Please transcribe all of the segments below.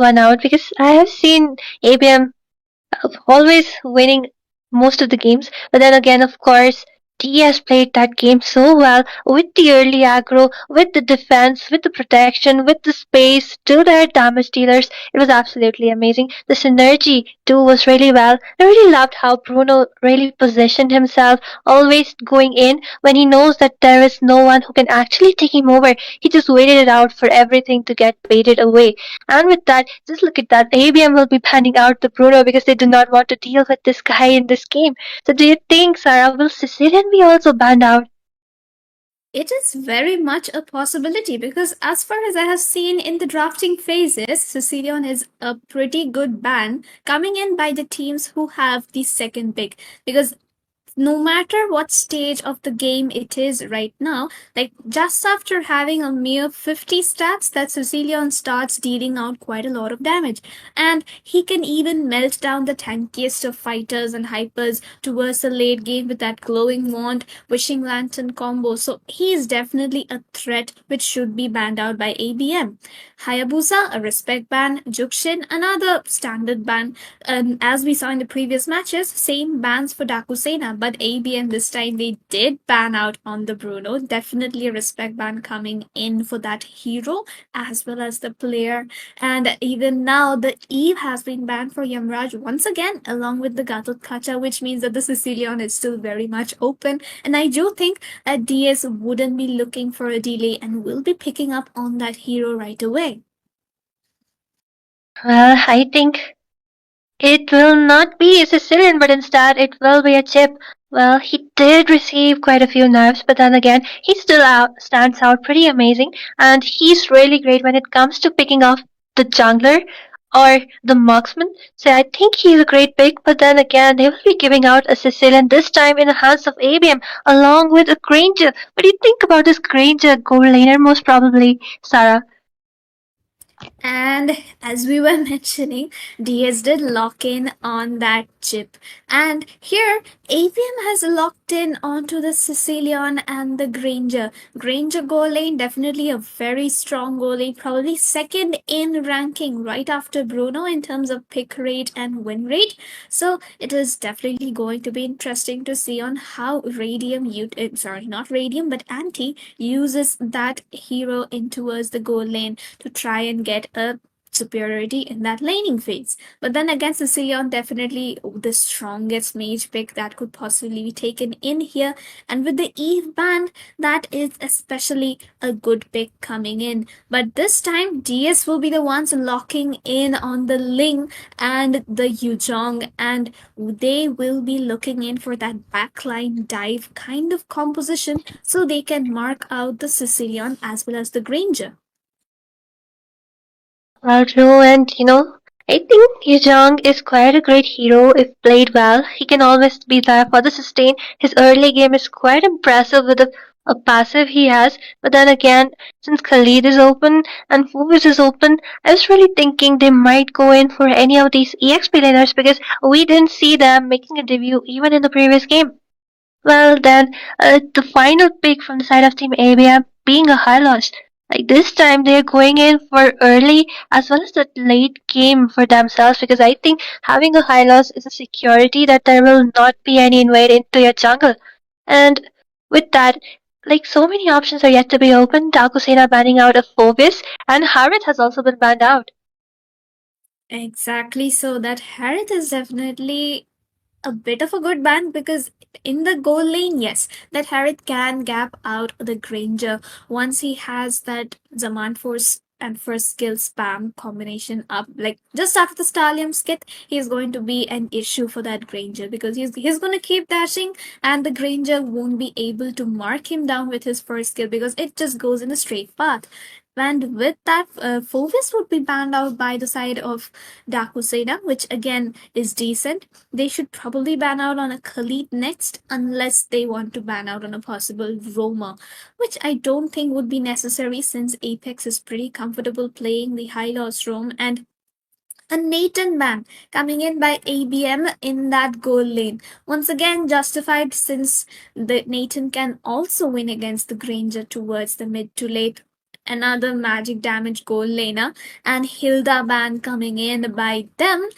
one out because I have seen ABM always winning most of the games. But then again, of course, TS played that game so well with the early aggro, with the defense, with the protection, with the space to their damage dealers. It was absolutely amazing. The synergy too was really well. I really loved how Bruno really positioned himself, always going in when he knows that there is no one who can actually take him over. He just waited it out for everything to get baited away. And with that, just look at that. ABM will be banning out the Bruno because they do not want to deal with this guy in this game. So do you think, Sarah, will Sicilian be also banned out? It is very much a possibility because, as far as I have seen in the drafting phases, Sicilian is a pretty good ban coming in by the teams who have the second pick. Because no matter what stage of the game it is right now, like just after having a mere 50 stats, that Sicilian starts dealing out quite a lot of damage. And he can even melt down the tankiest of fighters and hypers towards the late game with that glowing wand, wishing lantern combo. So he is definitely a threat which should be banned out by ABM. Hayabusa, a respect ban, Jukshin, another standard ban, as we saw in the previous matches, same bans for Daaku Sena, but ABM this time they did ban out on the Bruno. Definitely a respect ban coming in for that hero as well as the player. And even now, the Eve has been banned for Yamraj once again, along with the Gatot Kacha, which means that the Sicilian is still very much open. And I do think that DS wouldn't be looking for a delay and will be picking up on that hero right away. Well, I think it will not be a Sicilian, but instead it will be a chip. Well, he did receive quite a few nerfs, but then again, he still stands out pretty amazing, and he's really great when it comes to picking off the jungler or the marksman. So I think he's a great pick, but then again, they will be giving out a Sicilian this time in the hands of ABM along with a Granger. What do you think about this Granger gold laner, most probably, Sarah? And as we were mentioning, DS did lock in on that chip. And here, APM has locked in onto the Sicilian and the Granger. Granger goal lane, definitely a very strong goal lane, probably second in ranking right after Bruno in terms of pick rate and win rate. So it is definitely going to be interesting to see on how sorry, not Radium, but Anti uses that hero in towards the goal lane to try and get a superiority in that laning phase. But then again, Sicilian definitely the strongest mage pick that could possibly be taken in here. And with the Eve band, that is especially a good pick coming in. But this time, DS will be the ones locking in on the Ling and the Yuzhong, and they will be looking in for that backline dive kind of composition so they can mark out the Sicilian as well as the Granger. Well, true, and I think Yujong is quite a great hero if played well. He can always be there for the sustain. His early game is quite impressive with a passive he has. But then again, since Khalid is open and Fubis is open, I was really thinking they might go in for any of these EXP laners because we didn't see them making a debut even in the previous game. Well, then, the final pick from the side of Team ABM being a high loss. Like this time, they're going in for early as well as the late game for themselves because I think having a high loss is a security that there will not be any invade into your jungle. And with that, like so many options are yet to be opened. Daaku Sena banning out of Phovis, and Harith has also been banned out. Exactly. So that Harith is definitely a bit of a good ban because in the goal lane, yes, that Harith can gap out the Granger once he has that Zaman Force and first skill spam combination up. Like just after the Stallion skit, he's going to be an issue for that Granger because he's going to keep dashing and the Granger won't be able to mark him down with his first skill because it just goes in a straight path. And with that, Fulvis would be banned out by the side of Daku Sena, which again is decent. They should probably ban out on a Khalid next, unless they want to ban out on a possible Roma, which I don't think would be necessary since Apex is pretty comfortable playing the high loss Rome and a Nathan ban coming in by ABM in that goal lane. Once again, justified since the Nathan can also win against the Granger towards the mid to late another magic damage gold laner, and Hilda ban coming in by them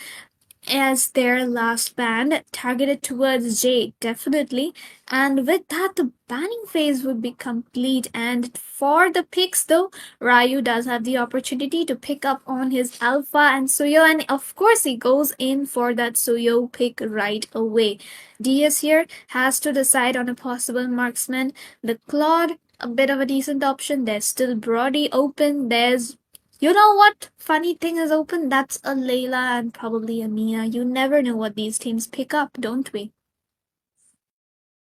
as their last ban targeted towards Jade, definitely. And with that, the banning phase would be complete. And for the picks, though, Ryu does have the opportunity to pick up on his Alpha and Suyo, and of course, he goes in for that Suyo pick right away. DS here has to decide on a possible marksman. The Claude, a bit of a decent option. There's still Brody open. There's you know what funny thing is open? That's a Layla and probably a Mia. You never know what these teams pick up, don't we?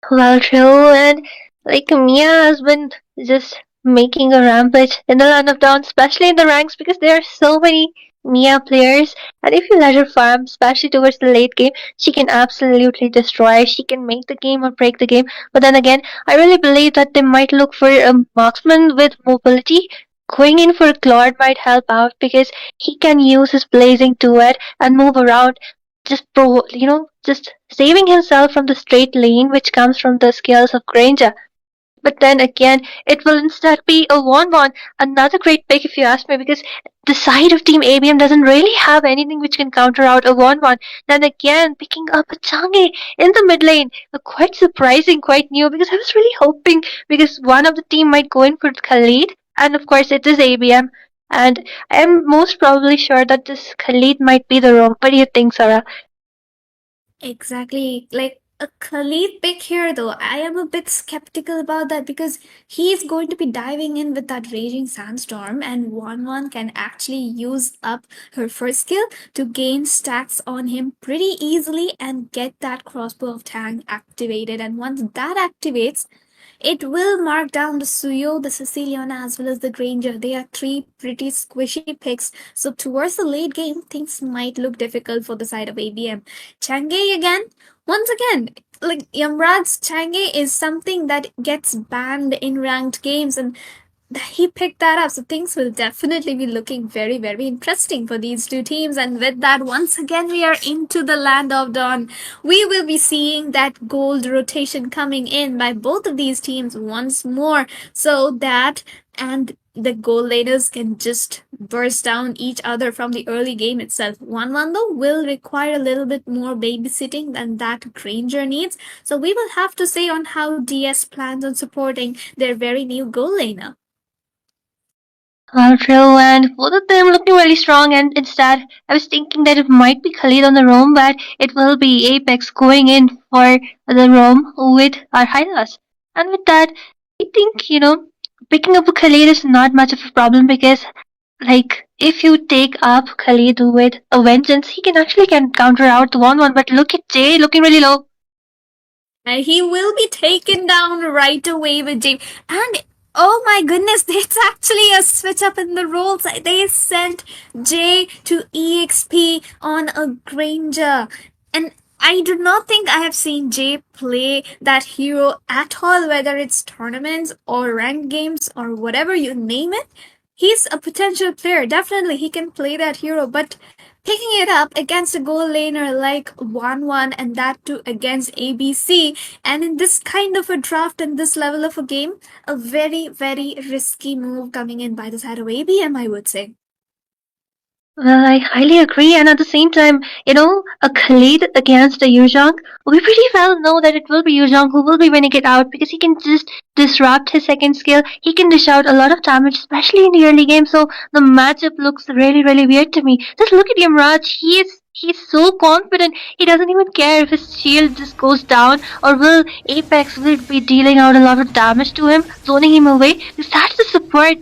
Well, true, and like Mia has been just making a rampage in the land of Dawn, especially in the ranks, because there are so many Mia players. And if you let her farm, especially towards the late game, she can absolutely destroy. She can make the game or break the game. But then again, I really believe that they might look for a marksman with mobility. Going in for Claude might help out because he can use his blazing duet and move around, just saving himself from the straight lane which comes from the skills of Granger. But then again, it will instead be a 1-1. Another great pick if you ask me, because the side of Team ABM doesn't really have anything which can counter out a 1-1. Then again, picking up a Changi in the mid lane, quite surprising, quite new, because I was really hoping, because one of the team might go in for Khalid, and of course it is ABM. And I am most probably sure that this Khalid might be the wrong. What do you think, Sarah? Exactly. Like a Khalid pick here, though, I am a bit skeptical about that because he's going to be diving in with that Raging Sandstorm, and 1 1 can actually use up her first skill to gain stacks on him pretty easily and get that crossbow of Tang activated. And once that activates, it will mark down the Suyo, the Siciliana, as well as the Granger. They are three pretty squishy picks. So towards the late game, things might look difficult for the side of ABM. Chang'e again, once again, like Yamrad's Chang'e is something that gets banned in ranked games, and he picked that up. So things will definitely be looking very, very interesting for these two teams. And with that, once again, we are into the land of Dawn. We will be seeing that gold rotation coming in by both of these teams once more, so that and the goal laners can just burst down each other from the early game itself. 1 1 though will require a little bit more babysitting than that Granger needs. So we will have to say on how DS plans on supporting their very new goal laner. True, and both of them looking really strong. And instead, I was thinking that it might be Khalid on the roam, but it will be Apex going in for the roam with our Hylas. And with that, I think, picking up a Khalid is not much of a problem because, like, if you take up Khalid with a vengeance, he can counter out the 1-1. But look at Jay looking really low. And he will be taken down right away with Jay. And oh my goodness, it's actually a switch up in the roles. They sent Jay to EXP on a Granger. And I do not think I have seen Jay play that hero at all, whether it's tournaments or ranked games or whatever you name it. He's a potential player. Definitely, he can play that hero, but picking it up against a goal laner like 1 1 and that too against ABC, and in this kind of a draft and this level of a game, a very, very risky move coming in by the side of ABM, I would say. Well, I highly agree, and at the same time, a Khalid against a Yuzhong, we pretty well know that it will be Yuzhong who will be winning it out because he can just disrupt his second skill. He can dish out a lot of damage, especially in the early game. So the matchup looks really, really weird to me. Just look at Yamraj. He's so confident. He doesn't even care if his shield just goes down or will Apex will be dealing out a lot of damage to him, zoning him away. Because that's the support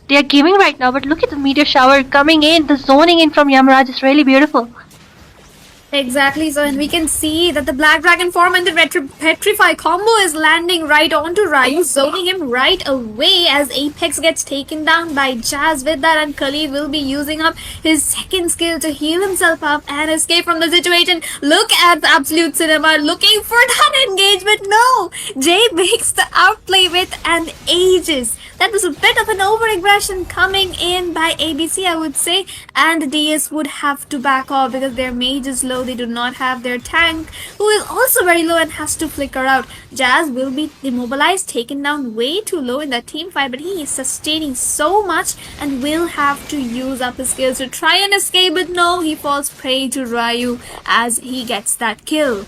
they are giving right now. But look at the meteor shower coming in. The zoning in from Yamaraj is really beautiful. Exactly, so and we can see that the Black Dragon form and the Petrify combo is landing right onto Ryu, zoning him right away as Apex gets taken down by Jazz with that, and Khalid will be using up his second skill to heal himself up and escape from the situation. Look at the Absolute Cinema looking for that engagement. No! Jay makes the outplay with an Aegis. That was a bit of an over-aggression coming in by ABC, I would say, and DS would have to back off because their mages look low. They do not have their tank, who is also very low and has to flicker out. Jazz will be immobilized, taken down way too low in that team fight, but he is sustaining so much and will have to use up his skills to try and escape, but no, he falls prey to Ryu as he gets that kill.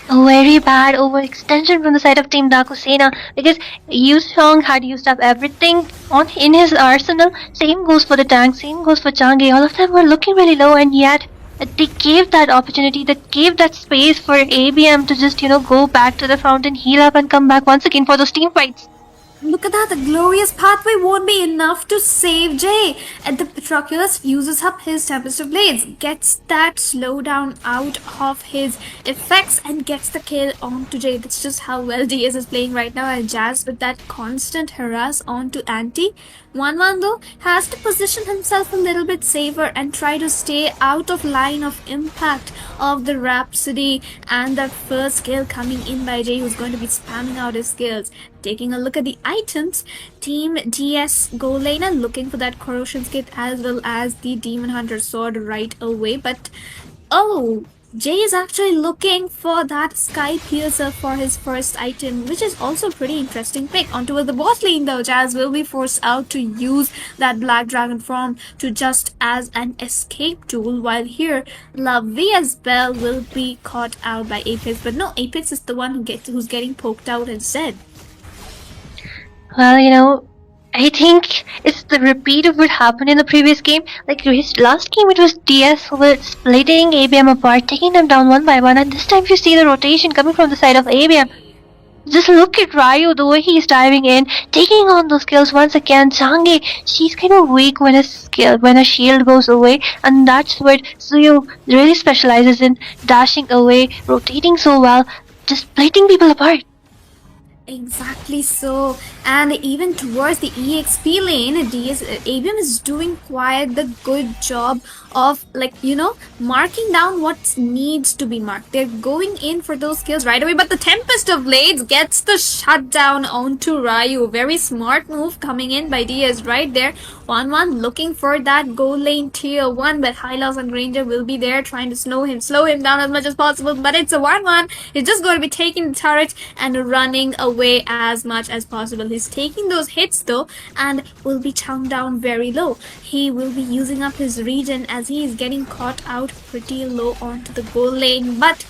A very bad overextension from the side of Team Daaku Sena because Yu Song had used up everything on in his arsenal. Same goes for the tank, same goes for Changi. All of them were looking really low, and yet they gave that opportunity, that gave that space for ABM to just go back to the fountain, heal up, and come back once again for those team fights. Look at that, the glorious pathway won't be enough to save Jay. And the Patroclus uses up his Tempest of Blades, gets that slowdown out of his effects and gets the kill onto Jay. That's just how well DS is playing right now, and Jazz with that constant harass onto Anti. 1-1 though has to position himself a little bit safer and try to stay out of line of impact of the Rhapsody and that first skill coming in by Jay, who's going to be spamming out his skills. Taking a look at the items, Team DS goal laner looking for that corrosion kit as well as the Demon Hunter sword right away, but oh, Jay is actually looking for that Sky Piercer for his first item, which is also a pretty interesting pick. Onto the bot lane though, Jazz will be forced out to use that Black Dragon form to just as an escape tool, while here Lovey as well will be caught out by Apex, but no, Apex is the one who's getting poked out instead. Well, I think it's the repeat of what happened in the previous game. Like his last game, it was DS who were splitting ABM apart, taking them down one by one, and this time you see the rotation coming from the side of ABM. Just look at Ryu, the way he's diving in, taking on those kills once again. Changi, she's kind of weak when a shield goes away, and that's what Suyu really specializes in, dashing away, rotating so well, just splitting people apart. Exactly so, and even towards the EXP lane, ABM is doing quite the good job of marking down what needs to be marked. They're going in for those kills right away, but the Tempest of Blades gets the shutdown onto Ryu. Very smart move coming in by DS right there. 1-1 looking for that goal lane tier 1, but Hylos and Granger will be there trying to slow him down as much as possible, but it's a 1-1. He's just going to be taking the turret and running away as much as possible. He's taking those hits though and will be chunked down very low. He will be using up his regen as he is getting caught out pretty low onto the goal lane, but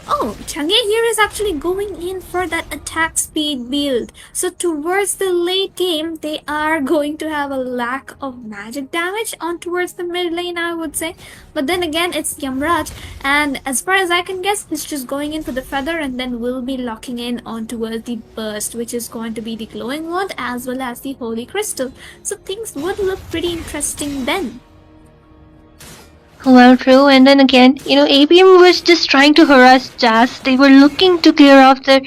oh, Changi here is actually going in for that attack speed build. So towards the late game, they are going to have a lack of magic damage on towards the mid lane, I would say. But then again, it's Yamraj, and as far as I can guess, he's just going in for the feather and then will be locking in on towards the burst, which is going to be the glowing wand as well as the holy crystal. So things would look pretty interesting then. Well, true, and then again, ABM was just trying to harass Jazz. They were looking to clear off their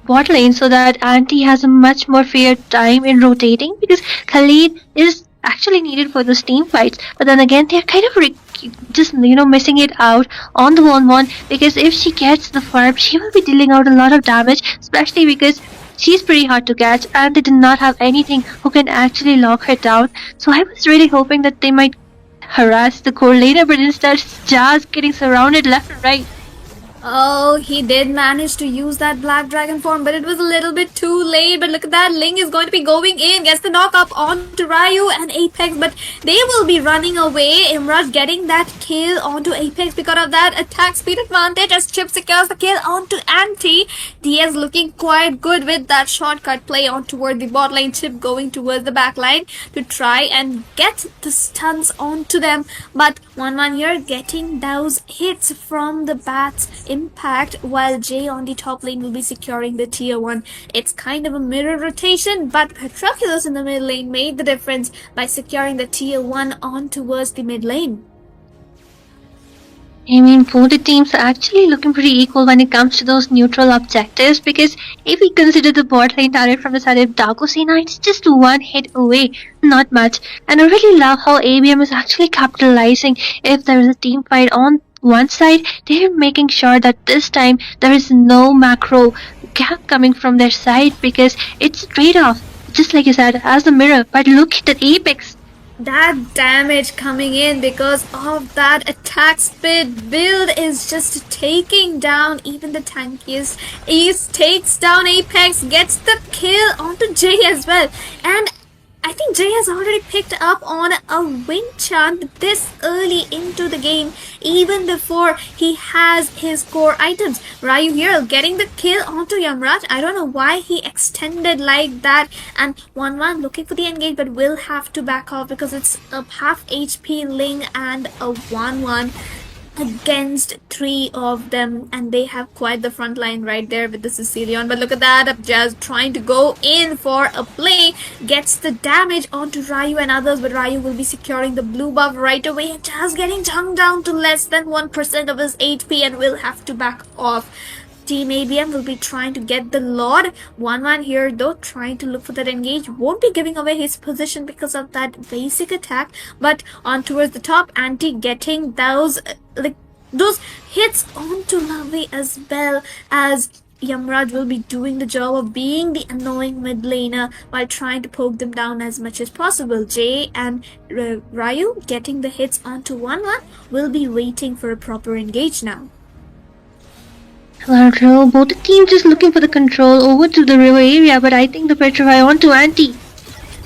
bot lane so that Anti has a much more fair time in rotating, because Khalid is actually needed for those team fights. But then again, they're kind of just missing it out on the 1-1, because if she gets the farm, she will be dealing out a lot of damage, especially because she's pretty hard to catch and they did not have anything who can actually lock her down. So I was really hoping that they might harass the core laner, but instead Jazz getting surrounded left and right. Oh, he did manage to use that Black Dragon form, but it was a little bit too late. But look at that, Ling is going to be going in, gets the knock up onto Ryu and Apex, but they will be running away. Imraj getting that kill onto Apex because of that attack speed advantage as Chip secures the kill onto Anti. DS looking quite good with that shortcut play on toward the bot lane. Chip going towards the back line to try and get the stuns onto them, but 1-1 here getting those hits from the bats impact, while Jay on the top lane will be securing the tier 1. It's kind of a mirror rotation, but Patroclus in the mid lane made the difference by securing the tier 1 on towards the mid lane. I mean, both the teams are actually looking pretty equal when it comes to those neutral objectives, because if we consider the bot lane turret from the side of Daaku Sena, it's just one hit away, not much. And I really love how ABM is actually capitalizing. If there is a team fight on one side, they're making sure that this time there is no macro gap coming from their side, because it's straight off, just like you said, as the mirror. But look at the Apex. That damage coming in because of that attack speed build is just taking down even the tankiest. Ace takes down Apex, gets the kill onto Jay as well, and I think Jay has already picked up on a win chant this early into the game, even before he has his core items. Ryu here getting the kill onto Yamraj. I don't know why he extended like that. And 1-1 looking for the engage, but will have to back off because it's a half HP Ling and a 1-1 against three of them, and they have quite the front line right there with the Sicilian. But look at that, Jazz trying to go in for a play, gets the damage onto Ryu and others, but Ryu will be securing the blue buff right away, and Jazz getting tongued down to less than 1% of his HP and will have to back off. Team ABM will be trying to get the Lord. 1-1 here though, trying to look for that engage. Won't be giving away his position because of that basic attack. But on towards the top, Anti getting those those hits onto Lavi as well, as Yamraj will be doing the job of being the annoying mid laner while trying to poke them down as much as possible. Jay and Ryu getting the hits onto 1-1 will be waiting for a proper engage now. Well, true. Both the teams just looking for the control over to the river area, but I think the Petrify onto Anti.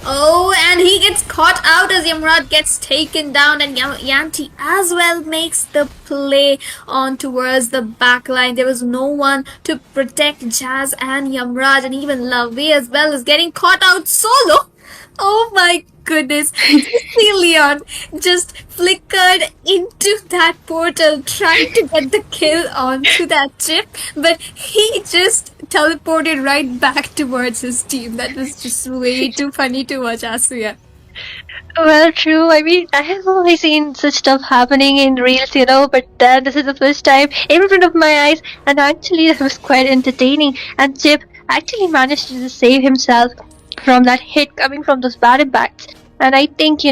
Oh, and he gets caught out as Yamraj gets taken down, and Yanti as well makes the play on towards the back line. There was no one to protect Jazz and Yamraj, and even Lavi as well is getting caught out solo. Oh my goodness. Leon just flickered into that portal trying to get the kill onto that chip, but he just teleported right back towards his team. That was just way too funny to watch, Asuya. Well, true. I mean, I have only seen such stuff happening in reels, but then this is the first time in front of my eyes, and actually that was quite entertaining. And Chip actually managed to save himself from that hit coming from those bad impacts. And I think,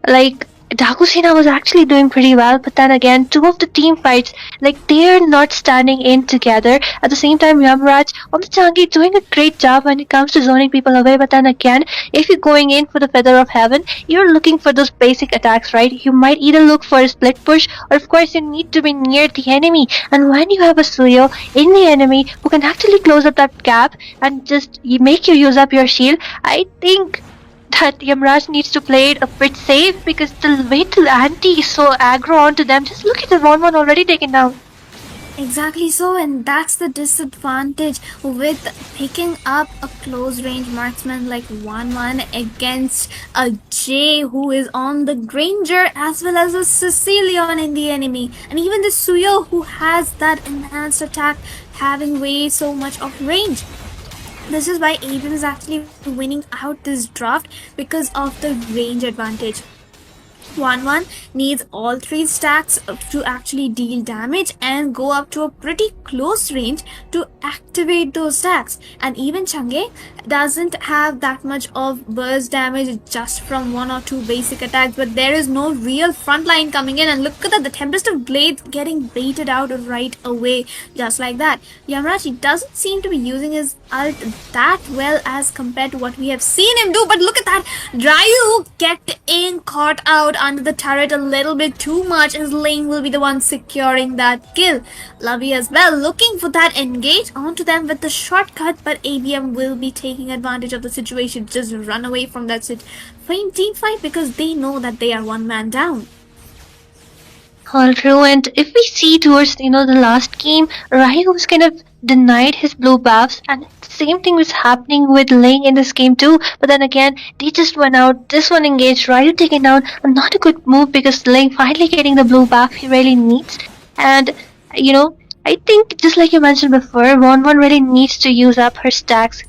like, Daaku Sena was actually doing pretty well, but then again, two of the team fights, like, they're not standing in together. At the same time, Yamraj on the Changi doing a great job when it comes to zoning people away, but then again, if you're going in for the Feather of Heaven, you're looking for those basic attacks, right? You might either look for a split push, or of course, you need to be near the enemy. And when you have a Suyo in the enemy who can actually close up that gap and just make you use up your shield, I think that Yamraj needs to play it a bit safe, because the way to Anti is so aggro onto them. Just look at the 1-1 already taken down. Exactly so, and that's the disadvantage with picking up a close range marksman like 1-1 against a Jay who is on the Granger, as well as a Sicilian in the enemy, and even the Suyo who has that enhanced attack having way so much of range. This is why ABM is actually winning out this draft, because of the range advantage. 1-1 needs all three stacks to actually deal damage and go up to a pretty close range to activate those stacks. And even Chang'e doesn't have that much of burst damage just from one or two basic attacks, but there is no real front line coming in. And look at that, the Tempest of Blades getting baited out right away, just like that. Yamraj doesn't seem to be using his ult that well as compared to what we have seen him do, but look at that, Ryu getting caught out under the turret a little bit too much, as Ling will be the one securing that kill. Lavi as well looking for that engage onto them with the shortcut, but ABM will be taking advantage of the situation, just run away from that team fight, because they know that they are one man down. All true, and if we see towards the last game, Ryu was kind of denied his blue buffs, and the same thing was happening with Ling in this game too. But then again, they just went out. This one engaged, Ryu taken down, and not a good move, because Ling finally getting the blue buff he really needs. And I think just like you mentioned before, 1-1 really needs to use up her stacks,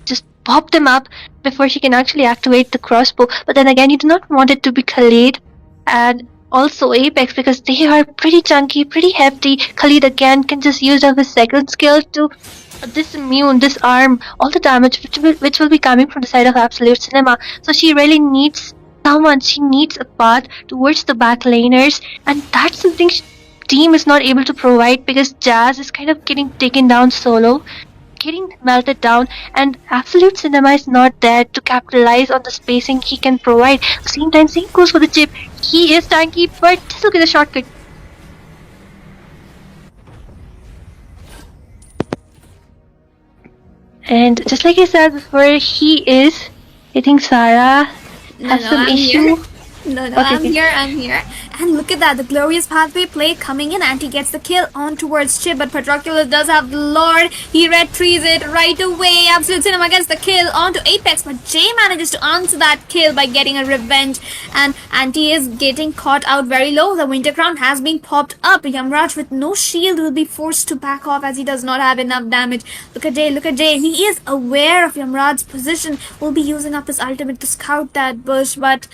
just pop them up before she can actually activate the crossbow. But then again, you do not want it to be Khalid and also Apex, because they are pretty chunky, pretty hefty. Khalid again can just use up his second skill to disarm all the damage which will be coming from the side of Absolute Cinema. So she really needs someone, she needs a path towards the back laners, and that's something team is not able to provide, because Jazz is kind of getting taken down solo. getting melted down, and Absolute Cinema is not there to capitalize on the spacing he can provide. At the same time, same goes for the chip. He is tanky, but just look at the shortcut. And just like I said before, he is. I think Sarah No, has no, some I'm issue. here. No, no, Okay, I'm okay. here, I'm here. And look at that, the glorious pathway play coming in, and he gets the kill on towards Chip, but Patroclus does have the Lord. He retrieves it right away. Absolute Cinema gets the kill onto Apex, but Jay manages to answer that kill by getting a revenge, and Anti is getting caught out very low. The Winter Crown has been popped up. Yamraj with no shield will be forced to back off as he does not have enough damage. Look at Jay, look at Jay. He is aware of Yamraj's position. Will be using up his ultimate to scout that bush, but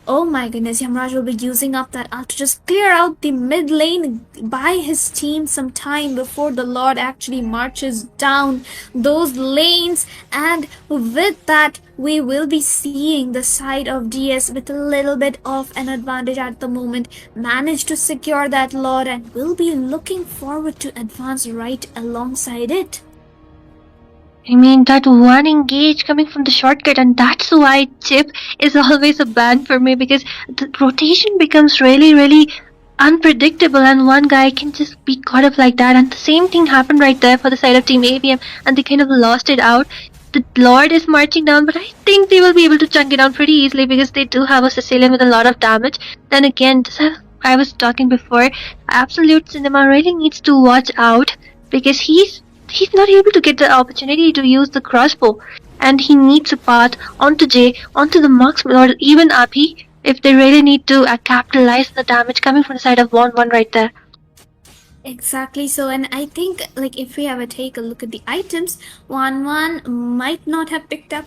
oh my goodness, Yamraj will be using up that ult to just clear out the mid lane, buy his team some time before the Lord actually marches down those lanes. And with that, we will be seeing the side of DS with a little bit of an advantage at the moment, manage to secure that Lord, and will be looking forward to advance right alongside it. I mean, that one engage coming from the shortcut, and that's why Chip is always a ban for me, because the rotation becomes really, really unpredictable, and one guy can just be caught up like that. And the same thing happened right there for the side of Team ABM, and they kind of lost it out. The Lord is marching down, but I think they will be able to chunk it down pretty easily because they do have a Sicilian with a lot of damage. Then again, just as I was talking before, Absolute Cinema really needs to watch out because he's not able to get the opportunity to use the crossbow, and he needs a path onto Jay, onto the marksman, or even Abhi if they really need to capitalize the damage coming from the side of 1-1 right there. Exactly so, and I think like if we ever take a look at the items, 1-1 might not have picked up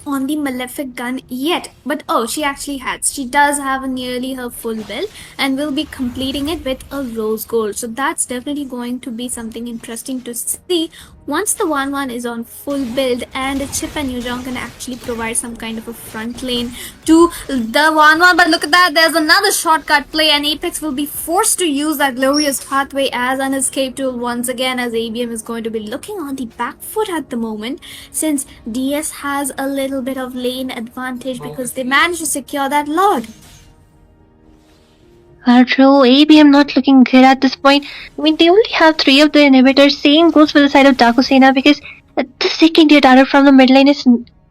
on the malefic gun yet, but oh, she actually has. She does have nearly her full build and will be completing it with a rose gold. So that's definitely going to be something interesting to see once the 1-1 is on full build, and Chip and Yujong can actually provide some kind of a front lane to the 1-1. But look at that, there's another shortcut play, and Apex will be forced to use that glorious pathway as an escape tool once again, as ABM is going to be looking on the back foot at the moment, since DS has a little bit of lane advantage because they managed to secure that Lord. True, ABM not looking good at this point. I mean, they only have 3 of the inhibitors. Same goes for the side of Daaku Sena, because the second tier turret from the mid lane is,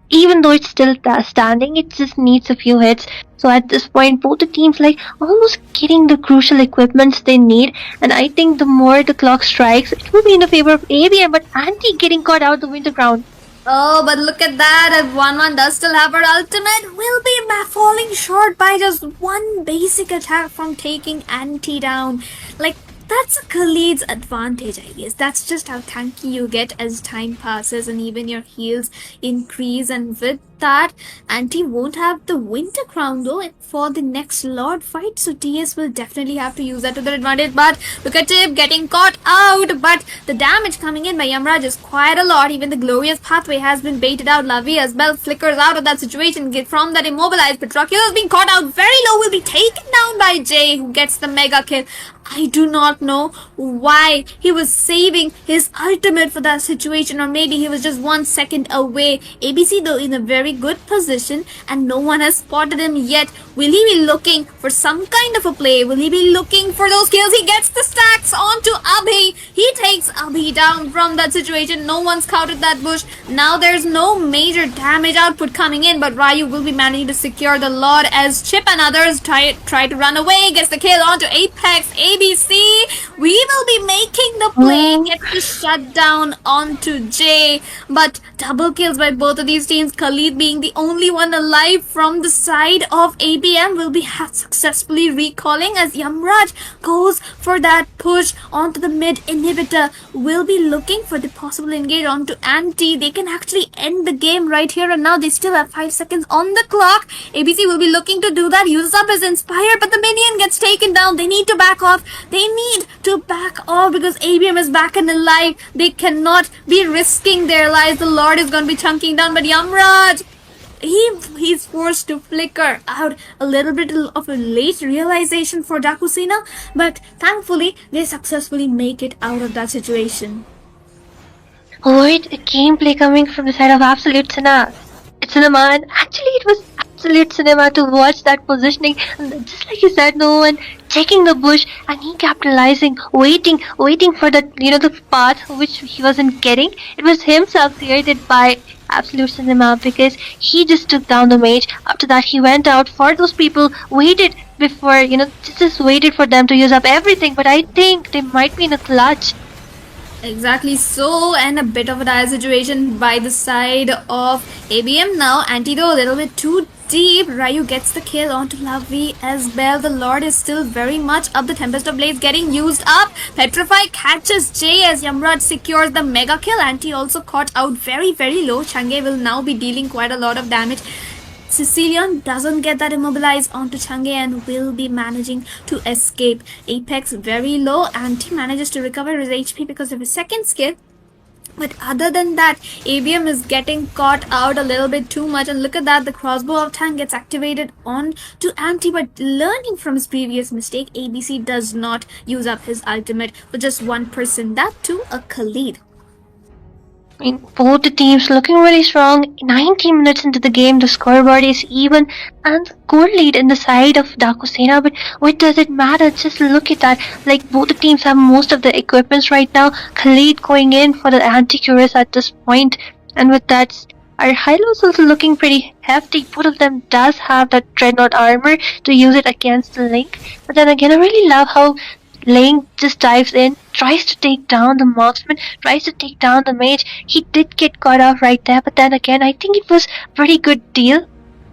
even though it's still standing, it just needs a few hits. So at this point, both the teams like almost getting the crucial equipments they need, and I think the more the clock strikes, it will be in the favor of ABM, but Anti getting caught out the winter ground. Oh, but look at that. If 1-1 does still have her ultimate, will be falling short by just one basic attack from taking Anti down. Like, that's a Khalid's advantage, I guess. That's just how tanky you get as time passes and even your heals increase. And with that, Anti won't have the Winter Crown though for the next Lord fight. So TS will definitely have to use that to their advantage. But look at Tip getting caught out. But the damage coming in by Yamraj is quite a lot. Even the glorious pathway has been baited out. Lavi as well flickers out of that situation. Get from that immobilized. Patroclus being caught out very low, will be taken down by Jay, who gets the mega kill. I do not know why he was saving his ultimate for that situation, or maybe he was just 1 second away. ABC though in a very good position, and no one has spotted him yet. Will he be looking for some kind of a play? Will he be looking for those kills? He gets the stacks onto Abhi. He takes Abhi down from that situation. No one scouted that bush. Now there's no major damage output coming in, but Ryu will be managing to secure the Lord as Chip and others try to run away. Gets the kill onto Apex. ABC, we will be making the play, get the shutdown onto Jay, but double kills by both of these teams. Khalid being the only one alive from the side of ABM will be successfully recalling as Yamraj goes for that push onto the mid inhibitor. Will be looking for the possible engage onto Anti. They can actually end the game right here and now. They still have 5 seconds on the clock. ABC will be looking to do that, uses up his Inspire, but the minion gets taken down. They need to back off. They need to back off because ABM is back and alive. They cannot be risking their lives. The Lord is going to be chunking down, but Yamraj, he's forced to flicker out. A little bit of a late realization for Daaku Sena, but thankfully they successfully make it out of that situation. avoid a gameplay coming from the side of Absolute Cinema, and actually it was absolute cinema to watch that positioning, and just like you said, no one checking the bush, and he capitalizing, waiting for that, the path which he wasn't getting. It was himself created by Absolute Cinema because he just took down the mage. After that, he went out for those people, waited before, just waited for them to use up everything. But I think they might be in a clutch. Exactly so, and a bit of a dire situation by the side of ABM now. Antidote a little bit too deep. Ryu gets the kill onto Lavi as well. The Lord is still very much up. The Tempest of Blades getting used up. Petrify catches Jay as Yamraj secures the mega kill. Anti also caught out very, very low. Change will now be dealing quite a lot of damage. Sicilian doesn't get that immobilized onto Change and will be managing to escape. Apex very low. Anti manages to recover his HP because of his second skill. But other than that, ABM is getting caught out a little bit too much. And look at that, the crossbow of Tang gets activated on to Anti. But learning from his previous mistake, ABC does not use up his ultimate for just one person. That too, a Khalid. I mean, both the teams looking really strong. 19 minutes into the game, the scoreboard is even, and goal lead in the side of Daaku Sena. But what does it matter? Just look at that. Like, both the teams have most of the equipments right now. Khalid going in for the anti-curious at this point, and with that, our Hylo's also looking pretty hefty. Both of them does have that dreadnought armor to use it against the Link. But then again, I really love how Link just dives in, tries to take down the marksman, tries to take down the mage. He did get caught off right there, but then again, I think it was a pretty good deal.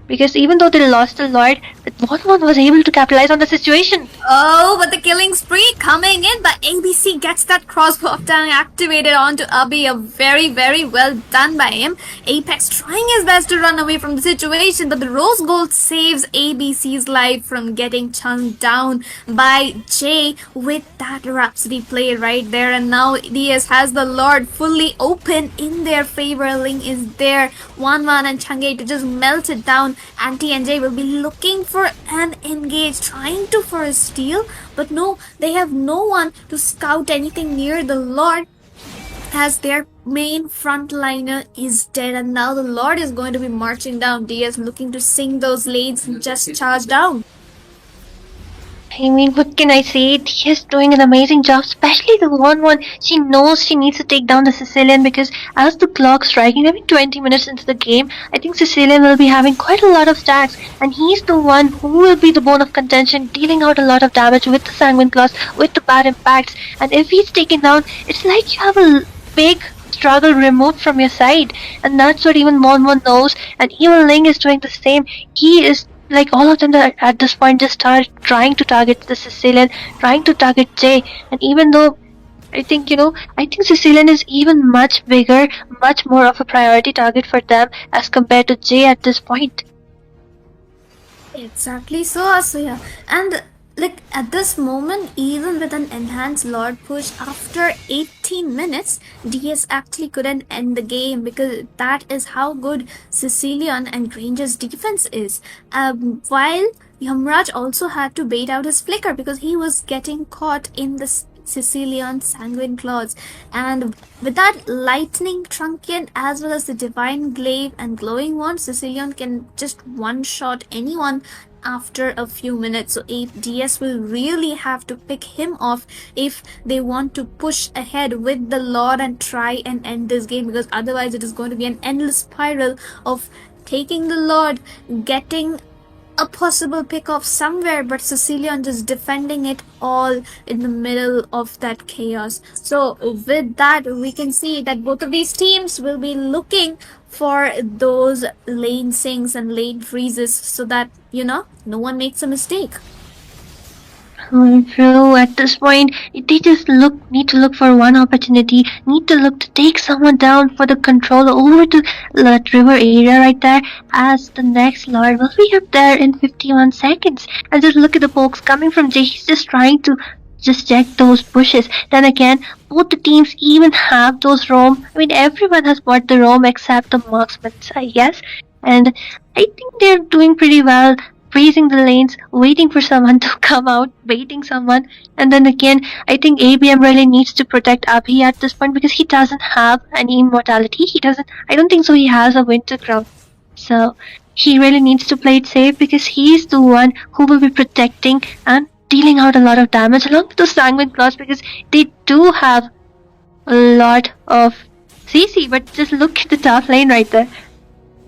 Because even though they lost the Lord, the 1-1 was able to capitalize on the situation. Oh, but the killing spree coming in, but ABC gets that crossbow of Tang activated onto Abi. A very, very well done by him. Apex trying his best to run away from the situation, but the rose gold saves ABC's life from getting chunked down by Jay with that Rhapsody play right there. And now DS has the Lord fully open in their favor. Ling is there, 1-1 and Chang'e to just melt it down. Anti and Jay will be looking for an engage, trying to for a steal, but no, they have no one to scout anything near the Lord as their main frontliner is dead, and now the Lord is going to be marching down. DS looking to sing those lanes and just charge down. I mean, what can I say? Tia's doing an amazing job, especially the 1-1. She knows she needs to take down the Sicilian because as the clock striking, 20 minutes into the game, I think Sicilian will be having quite a lot of stacks, and he's the one who will be the bone of contention, dealing out a lot of damage with the Sanguine Claws, with the bad impacts. And if he's taken down, it's like you have a big struggle removed from your side, and that's what even 1-1 knows. And even Ling is doing the same. He is like all of them that at this point just start trying to target the Sicilian, trying to target Jay, and even though I think Sicilian is even much bigger, much more of a priority target for them as compared to Jay at this point. Exactly so, Asuya. And like at this moment, even with an enhanced Lord push after 18 minutes, DS actually couldn't end the game because that is how good Sicilian and Granger's defense is. While Yamraj also had to bait out his flicker because he was getting caught in the Sicilian Sanguine Claws, and with that lightning truncheon as well as the divine glaive and glowing wand, Sicilian can just one-shot anyone after a few minutes. So DS will really have to pick him off if they want to push ahead with the Lord and try and end this game, because otherwise it is going to be an endless spiral of taking the Lord, getting a possible pick off somewhere, but Sicilian just defending it all in the middle of that chaos. So with that, we can see that both of these teams will be looking for those lane sinks and lane freezes so that, no one makes a mistake. True. At this point, they just need to look for one opportunity, need to look to take someone down for the control over to that river area right there, as the next Lord will be up there in 51 seconds. And just look at the pokes coming from Jay. He's just trying to just check those bushes. Then again, both the teams even have those roam. Everyone has bought the roam except the marksmen, I guess. And I think they're doing pretty well. freezing the lanes, waiting for someone to come out, waiting someone. And then again, I think ABM really needs to protect Abhi at this point because he doesn't have any immortality. He doesn't, I don't think so he has a winter crown. So he really needs to play it safe because he's the one who will be protecting and dealing out a lot of damage along with those sanguine claws because they do have a lot of CC. But just look at the top lane right there.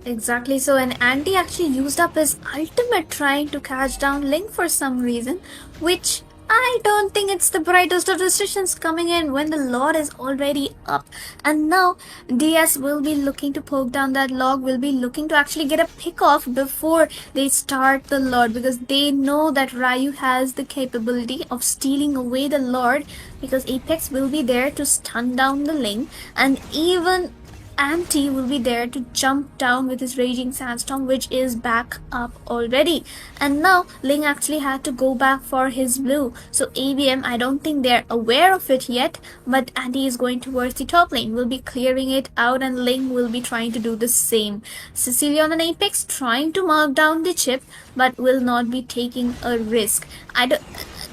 Exactly so, and Andy actually used up his ultimate trying to catch down Link for some reason, which I don't think it's the brightest of decisions coming in when the Lord is already up. And now DS will be looking to poke down that log, will be looking to actually get a pick off before they start the Lord, because they know that Ryu has the capability of stealing away the Lord, because Apex will be there to stun down the Link, and even Anti will be there to jump down with his Raging Sandstorm, which is back up already. And now Ling actually had to go back for his blue. So ABM, I don't think they're aware of it yet, but Anti is going towards the top lane, will be clearing it out, and Ling will be trying to do the same. Cecilion and Apex trying to mark down the chip, but will not be taking a risk. I don't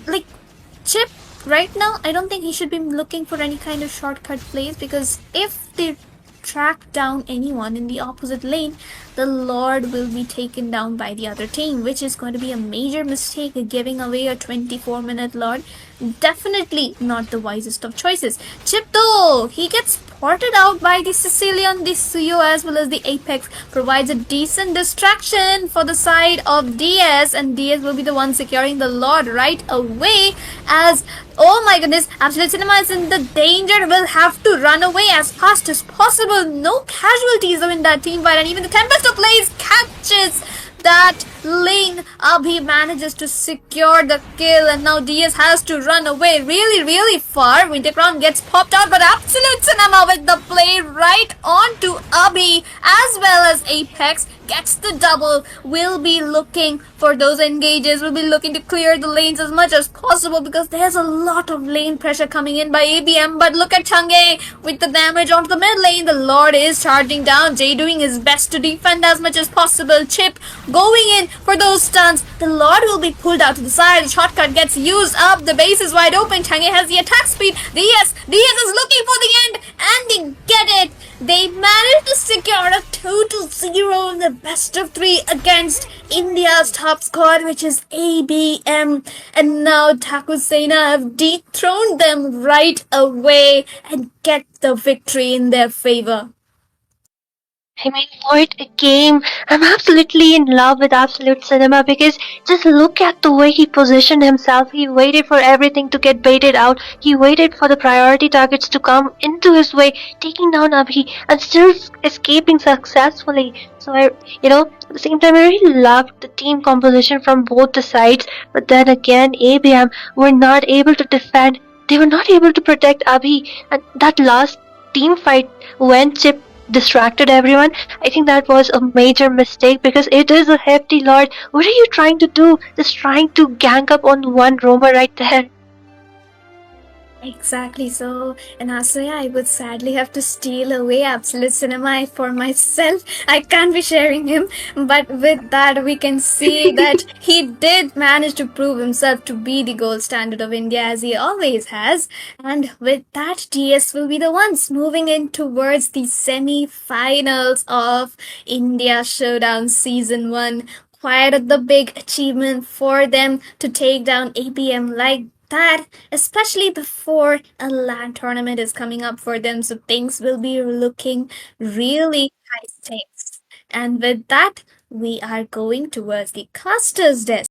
like Chip right now. I don't think he should be looking for any kind of shortcut plays, because if they track down anyone in the opposite lane, the Lord will be taken down by the other team, which is going to be a major mistake. Giving away a 24-minute Lord, definitely not the wisest of choices. Chip though, he gets ported out by the Sicilian, the Suyo as well as the Apex, provides a decent distraction for the side of DS, and DS will be the one securing the Lord right away. As oh my goodness, Absolute Cinema is in the danger, will have to run away as fast as possible. No casualties though in that team fight, and even the Tempest of Blaze catches that Ling. Abhi manages to secure the kill, and now DS has to run away really far. Winter Crown gets popped out, but Absolute Cinema with the play right onto Abhi as well as Apex gets the double. Will be looking for those engages, will be looking to clear the lanes as much as possible, because there's a lot of lane pressure coming in by ABM. But look at Chang'e with the damage onto the mid lane. The Lord is charging down, Jay doing his best to defend as much as possible. Chip going in for those stuns. The Lord will be pulled out to the side. The shortcut gets used up. The base is wide open. Chang'e has the attack speed. DS is looking for the end, and they get it. They managed to secure a 2-0 in the best of 3 against India's top squad, which is ABM. And now Daaku Sena have dethroned them right away and get the victory in their favor. I mean, what a game! I'm absolutely in love with Absolute Cinema because just look at the way he positioned himself. He waited for everything to get baited out. He waited for the priority targets to come into his way, taking down Abhi and still escaping successfully. So at the same time, I really loved the team composition from both the sides. But then again, ABM were not able to defend. They were not able to protect Abhi, and that last team fight when Chip distracted everyone, I think that was a major mistake because it is a hefty lord. What are you trying to do? Just trying to gang up on one roamer right there. Exactly so, and also I would sadly have to steal away Absolute Cinema for myself. I can't be sharing him, but with that we can see that he did manage to prove himself to be the gold standard of India, as he always has. And with that, DS will be the ones moving in towards the semi-finals of India Showdown Season 1. Quite the big achievement for them to take down ABM like that, especially before a LAN tournament is coming up for them. So things will be looking really high stakes. And with that, we are going towards the caster's desk.